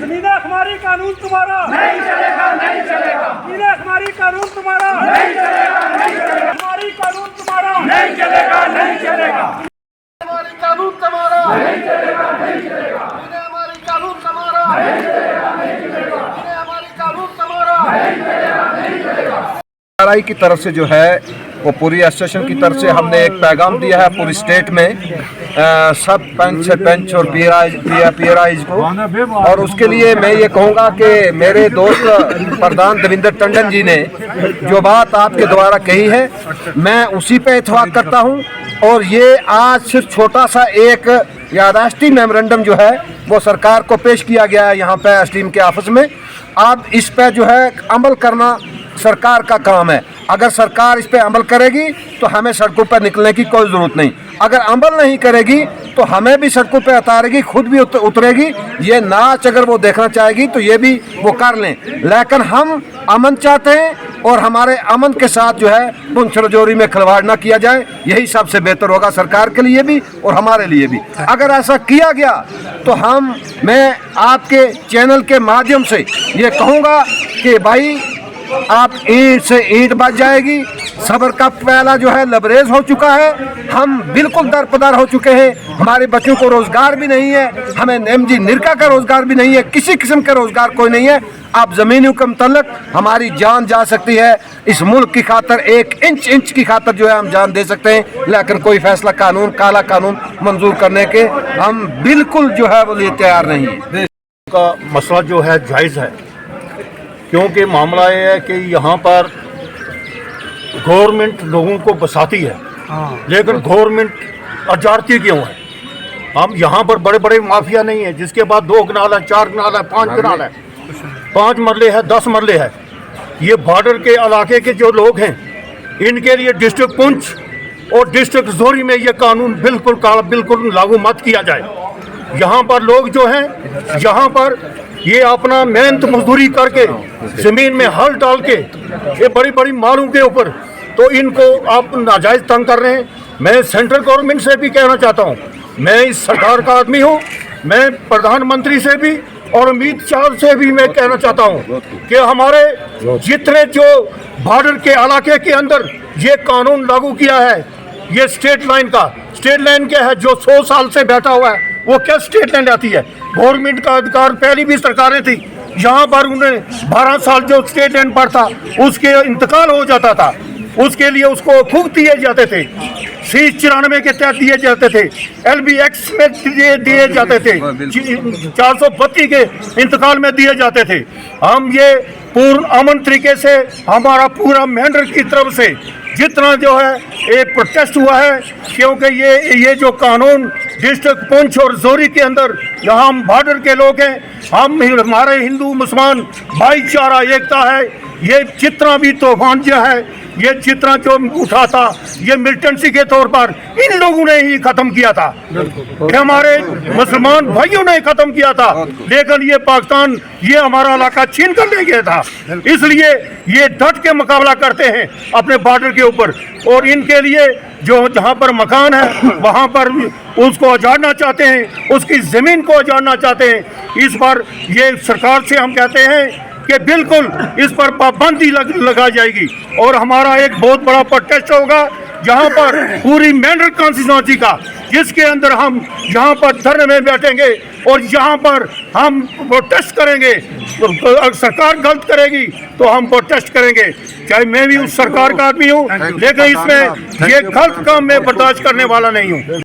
زمینیں ہماری قانون تمہارا نہیں چلے گا، نہیں چلے گا. زمینیں ہماری قانون تمہارا نہیں چلے گا، نہیں چلے گا. ہماری قانون تمہارا نہیں چلے گا، نہیں چلے گا. ہماری قانون تمہارا نہیں چلے گا، نہیں چلے گا. ہماری قانون تمہارا نہیں چلے گا، نہیں چلے گا. ہماری قانون تمہارا نہیں چلے گا، نہیں چلے گا. آرائی کی طرف سے جو ہے وہ پوری ایسوسیشن کی طرف سے ہم نے ایک پیغام دیا ہے پوری اسٹیٹ میں سب پنچ سرپنچ اور پی آر آئیز کو، اور اس کے لیے میں یہ کہوں گا کہ میرے دوست پردھان دیویندر ٹنڈن جی نے جو بات آپ کے دوارا کہی ہے میں اسی پہ اتفاق کرتا ہوں. اور یہ آج صرف چھوٹا سا ایک یادداشتی میمورنڈم جو ہے وہ سرکار کو پیش کیا گیا ہے یہاں پہ ایس ڈی ایم کے آفس میں. اب اس پہ جو ہے عمل کرنا سرکار کا کام ہے. اگر سرکار اس پہ عمل کرے گی تو ہمیں سڑکوں پہ نکلنے کی کوئی ضرورت نہیں. اگر عمل نہیں کرے گی تو ہمیں بھی سڑکوں پہ اتارے گی، خود بھی اترے گی. یہ ناچ اگر وہ دیکھنا چاہے گی تو یہ بھی وہ کر لیں، لیکن ہم امن چاہتے ہیں اور ہمارے امن کے ساتھ جو ہے پنچھ رجوری میں کھلواڑ نہ کیا جائے. یہی سب سے بہتر ہوگا سرکار کے لیے بھی اور ہمارے لیے بھی. اگر ایسا کیا گیا تو میں آپ کے چینل کے مادھیم سے یہ کہوں گا کہ بھائی آپ اینٹ سے اینٹ بچ جائے گی. صبر کا پہلا جو ہے لبریز ہو چکا ہے، ہم بالکل درپدر ہو چکے ہیں. ہمارے بچوں کو روزگار بھی نہیں ہے، ہمیں نیم جی نرکا کا روزگار بھی نہیں ہے، کسی قسم کا روزگار کوئی نہیں ہے. اب زمینوں کے متعلق ہماری جان جا سکتی ہے. اس ملک کی خاطر ایک انچ کی خاطر جو ہے ہم جان دے سکتے ہیں، لیکن کوئی فیصلہ قانون کالا قانون منظور کرنے کے ہم بالکل جو ہے وہ لیے تیار نہیں ہیں. کا مسئلہ جو ہے جائز ہے، کیونکہ معاملہ یہ ہے کہ یہاں پر گورنمنٹ لوگوں کو بساتی ہے لیکن گورنمنٹ اجارتی کیوں ہے؟ ہم یہاں پر بڑے بڑے مافیا نہیں ہیں جس کے بعد 2 کنال ہے، 4 کنال ہے، 5 کنال ہے، 5 مرلے ہے، 10 مرلے ہے. یہ بارڈر کے علاقے کے جو لوگ ہیں ان کے لیے ڈسٹرکٹ پونچھ اور ڈسٹرکٹ زوری میں یہ قانون بالکل لاگو مت کیا جائے. یہاں پر لوگ جو ہیں یہاں پر یہ اپنا محنت مزدوری کر کے زمین میں ہل ڈال کے یہ بڑی بڑی مالوں کے اوپر تو ان کو آپ ناجائز تنگ کر رہے ہیں. میں سینٹرل گورنمنٹ سے بھی کہنا چاہتا ہوں، میں اس سرکار کا آدمی ہوں، میں پردھان منتری سے بھی اور امت شاہ سے بھی میں کہنا چاہتا ہوں کہ ہمارے جتنے جو بارڈر کے علاقے کے اندر یہ قانون لاگو کیا ہے، یہ اسٹیٹ لائن کیا ہے جو 100 سال سے بیٹھا ہوا ہے وہ کیا اسٹیٹ لائن آتی ہے؟ گورنمنٹ کا ادھکار پہلی بھی سرکاریں تھی، یہاں پر انہیں 12 سال جو اسٹیٹ لائن پر تھا اس کے انتقال ہو جاتا تھا، اس کے لیے اس کو کھوک دیے جاتے تھے، 94 کے تحت دیے جاتے تھے، LB ایکس میں دیے جاتے تھے، 432 کے انتقال میں دیے جاتے تھے. ہم یہ امن طریقے سے ہمارا پورا مینڈر کی طرف سے جتنا جو ہے یہ پروٹیسٹ ہوا ہے، کیونکہ یہ جو قانون ڈسٹرکٹ پونچھ اور زوری کے اندر یہاں ہم بارڈر کے لوگ ہیں، ہمارے ہندو مسلمان بھائی چارہ ایکتا ہے. یہ جتنا بھی طوفان جو ہے یہ جتنا جو اٹھا تھا یہ ملٹنسی کے طور پر ان لوگوں نے ہی ختم کیا تھا، ہمارے مسلمان بھائیوں نے ختم کیا تھا، لیکن یہ پاکستان یہ ہمارا علاقہ چھین کر لے گیا تھا. اس لیے یہ ڈٹ کے مقابلہ کرتے ہیں اپنے بارڈر کے اوپر، اور ان کے لیے جو جہاں پر مکان ہے وہاں پر اس کو اجاڑنا چاہتے ہیں، اس کی زمین کو اجاڑنا چاہتے ہیں. اس پر یہ سرکار سے ہم کہتے ہیں کہ بالکل اس پر پابندی لگا جائے گی، اور ہمارا ایک بہت بڑا پروٹیسٹ ہوگا جہاں پر پوری مینڈر کانسٹیچوئنسی کا، جس کے اندر ہم یہاں پر دھرنے میں بیٹھیں گے اور یہاں پر ہم پروٹیسٹ کریں گے. اگر سرکار غلط کرے گی تو ہم پروٹیسٹ کریں گے، چاہے میں بھی اس سرکار کا آدمی ہوں، لیکن اس میں یہ غلط کام میں برداشت کرنے والا نہیں ہوں.